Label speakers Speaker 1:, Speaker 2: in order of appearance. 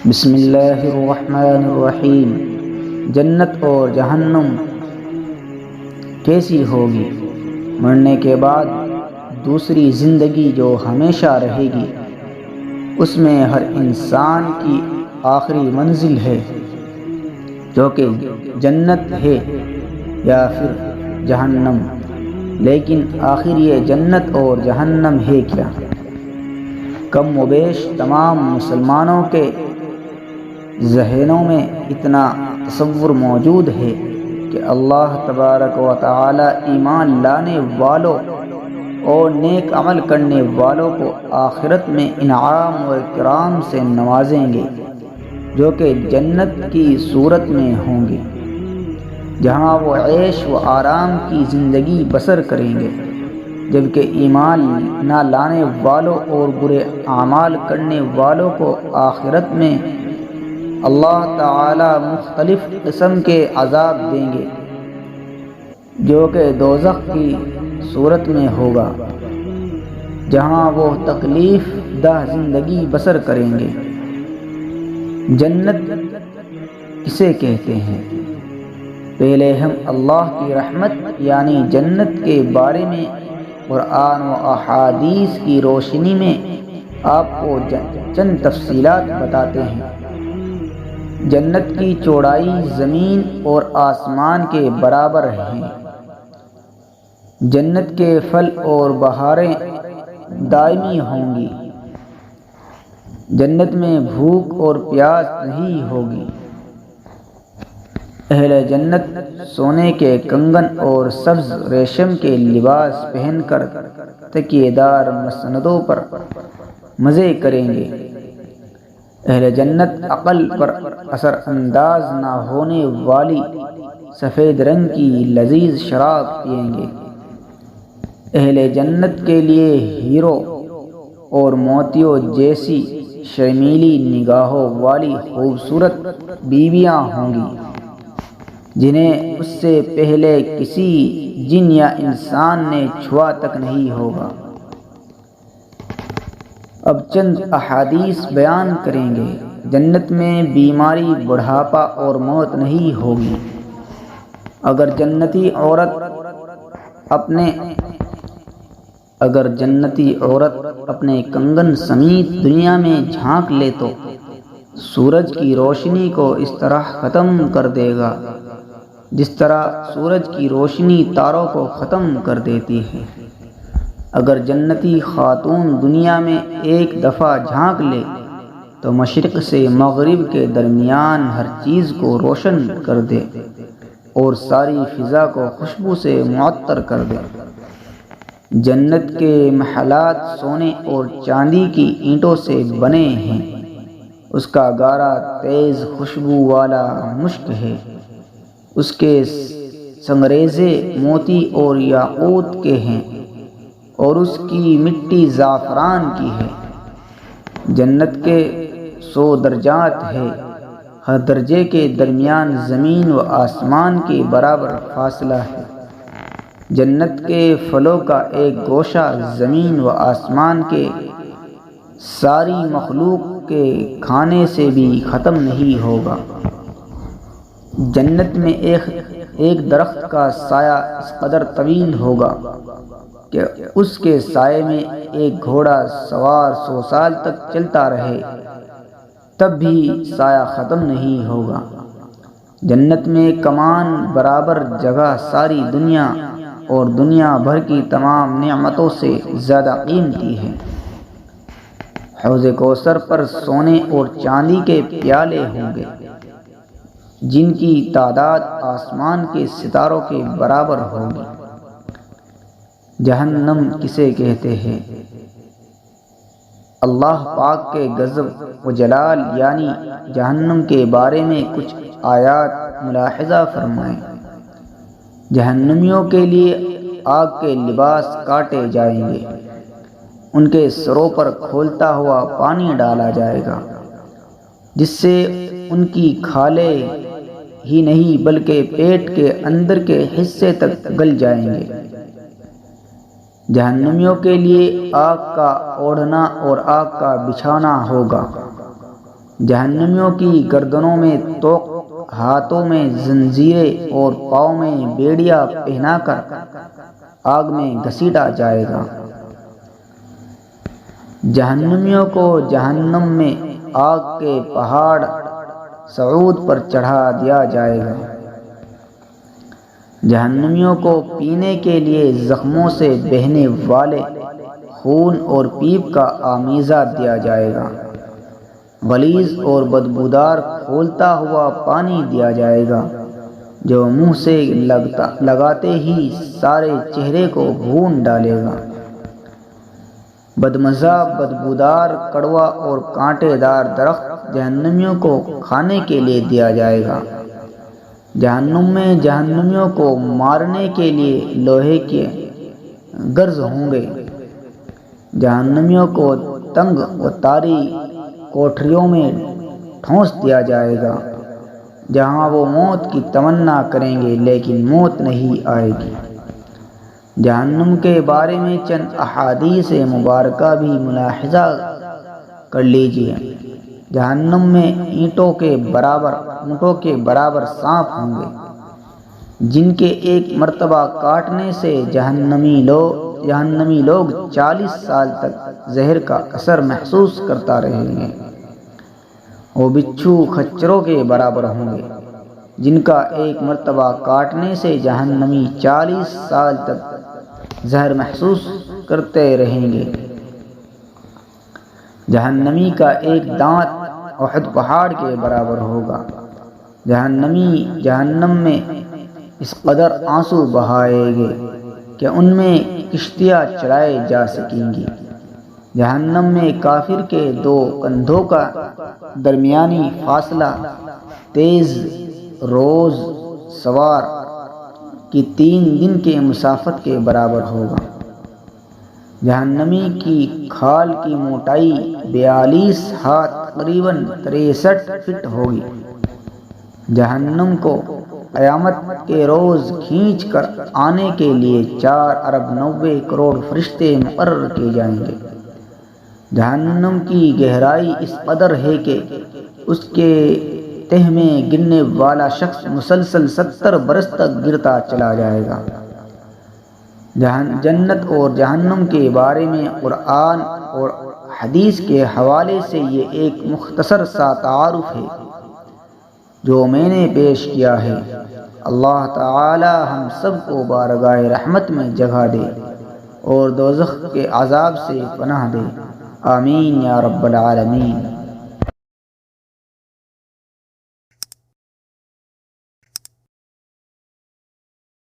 Speaker 1: بسم اللہ الرحمن الرحیم۔ جنت اور جہنم کیسی ہوگی؟ مرنے کے بعد دوسری زندگی جو ہمیشہ رہے گی، اس میں ہر انسان کی آخری منزل ہے، جو کہ جنت ہے یا پھر جہنم۔ لیکن آخر یہ جنت اور جہنم ہے کیا؟ کم و بیش تمام مسلمانوں کے ذہنوں میں اتنا تصور موجود ہے کہ اللہ تبارک و تعالی ایمان لانے والوں اور نیک عمل کرنے والوں کو آخرت میں انعام و اکرام سے نوازیں گے، جو کہ جنت کی صورت میں ہوں گے، جہاں وہ عیش و آرام کی زندگی بسر کریں گے، جبکہ ایمان نہ لانے والوں اور برے اعمال کرنے والوں کو آخرت میں اللہ تعالی مختلف قسم کے عذاب دیں گے، جو کہ دوزخ کی صورت میں ہوگا، جہاں وہ تکلیف دہ زندگی بسر کریں گے۔ جنت کسے کہتے ہیں؟ پہلے ہم اللہ کی رحمت یعنی جنت کے بارے میں قرآن و احادیث کی روشنی میں آپ کو چند تفصیلات بتاتے ہیں۔ جنت کی چوڑائی زمین اور آسمان کے برابر ہے۔ جنت کے پھل اور بہاریں دائمی ہوں گی۔ جنت میں بھوک اور پیاس نہیں ہوگی۔ اہل جنت سونے کے کنگن اور سبز ریشم کے لباس پہن کر تکیے دار مسندوں پر مزے کریں گے۔ اہل جنت عقل پر اثر انداز نہ ہونے والی سفید رنگ کی لذیذ شراب پئیں گے۔ اہل جنت کے لیے ہیرو اور موتیوں جیسی شرمیلی نگاہوں والی خوبصورت بیویاں ہوں گی، جنہیں اس سے پہلے کسی جن یا انسان نے چھوا تک نہیں ہوگا۔ اب چند احادیث بیان کریں گے۔ جنت میں بیماری، بڑھاپا اور موت نہیں ہوگی۔ اگر جنتی عورت اپنے کنگن سمیت دنیا میں جھانک لے تو سورج کی روشنی کو اس طرح ختم کر دے گا جس طرح سورج کی روشنی تاروں کو ختم کر دیتی ہے۔ اگر جنتی خاتون دنیا میں ایک دفعہ جھانک لے تو مشرق سے مغرب کے درمیان ہر چیز کو روشن کر دے اور ساری فضا کو خوشبو سے معطر کر دے۔ جنت کے محلات سونے اور چاندی کی اینٹوں سے بنے ہیں۔ اس کا گارا تیز خوشبو والا مشک ہے۔ اس کے سنگریزے موتی اور یاقوت کے ہیں اور اس کی مٹی زعفران کی ہے۔ جنت کے 100 درجات ہے۔ ہر درجے کے درمیان زمین و آسمان کے برابر فاصلہ ہے۔ جنت کے پھلوں کا ایک گوشہ زمین و آسمان کے ساری مخلوق کے کھانے سے بھی ختم نہیں ہوگا۔ جنت میں ایک درخت کا سایہ اس قدر طویل ہوگا کہ اس کے سائے میں ایک گھوڑا سوار 100 سال تک چلتا رہے تب بھی سایہ ختم نہیں ہوگا۔ جنت میں کمان برابر جگہ ساری دنیا اور دنیا بھر کی تمام نعمتوں سے زیادہ قیمتی ہے۔ حوض کوثر پر سونے اور چاندی کے پیالے ہوں گے، جن کی تعداد آسمان کے ستاروں کے برابر ہوگی۔ جہنم کسے کہتے ہیں؟ اللہ پاک کے غضب و جلال یعنی جہنم کے بارے میں کچھ آیات ملاحظہ فرمائیں۔ جہنمیوں کے لیے آگ کے لباس کاٹے جائیں گے۔ ان کے سروں پر کھولتا ہوا پانی ڈالا جائے گا، جس سے ان کی کھالیں ہی نہیں بلکہ پیٹ کے اندر کے حصے تک گل جائیں گے۔ جہنمیوں کے لیے آگ کا اوڑھنا اور آگ کا بچھانا ہوگا۔ جہنمیوں کی گردنوں میں توق، ہاتھوں میں زنجیریں اور پاؤں میں بیڑیاں پہنا کر آگ میں گھسیٹا جائے گا۔ جہنمیوں کو جہنم میں آگ کے پہاڑ صعود پر چڑھا دیا جائے گا۔ جہنمیوں کو پینے کے لیے زخموں سے بہنے والے خون اور پیپ کا آمیزہ دیا جائے گا۔ غلیظ اور بدبودار کھولتا ہوا پانی دیا جائے گا جو منہ سے لگاتے ہی سارے چہرے کو بھون ڈالے گا۔ بدمزہ، بدبودار، کڑوا اور کانٹے دار درخت جہنمیوں کو کھانے کے لیے دیا جائے گا۔ جہنم میں جہنمیوں کو مارنے کے لیے لوہے کے گرز ہوں گے۔ جہنمیوں کو تنگ و تاری کوٹھریوں میں ٹھونس دیا جائے گا جہاں وہ موت کی تمنا کریں گے لیکن موت نہیں آئے گی۔ جہنم کے بارے میں چند احادیث مبارکہ بھی ملاحظہ کر لیجیے۔ جہنم میں اونٹوں کے برابر سانپ ہوں گے جن کے ایک مرتبہ کاٹنے سے جہنمی لوگ 40 سال تک زہر کا اثر محسوس کرتا رہیں گے۔ وہ بچھو خچروں کے برابر ہوں گے جن کا ایک مرتبہ کاٹنے سے جہنمی 40 سال تک زہر محسوس کرتے رہیں گے۔ جہنمی کا ایک دانت احد پہاڑ کے برابر ہوگا۔ جہنم میں اس قدر آنسو بہائے گے کہ ان میں کشتیاں چلائی جا سکیں گی۔ جہنم میں کافر کے 2 کندھوں کا درمیانی فاصلہ تیز روز سوار کی 3 دن کے مسافت کے برابر ہوگا۔ جہنمی کی کھال کی موٹائی 42 ہاتھ تقریباً 63 فٹ ہوگی۔ جہنم کو قیامت کے روز کھینچ کر آنے کے لیے 4 ارب 90 کروڑ فرشتے مقرر کیے جائیں گے۔ جہنم کی گہرائی اس قدر ہے کہ اس کے تہ میں گرنے والا شخص مسلسل 70 برس تک گرتا چلا جائے گا۔ جنت اور جہنم کے بارے میں قرآن اور حدیث کے حوالے سے یہ ایک مختصر سا تعارف ہے جو میں نے پیش کیا ہے۔ اللہ تعالی ہم سب کو بارگاہ رحمت میں جگہ دے اور دوزخ کے عذاب سے پناہ دے۔ آمین یا رب العالمین۔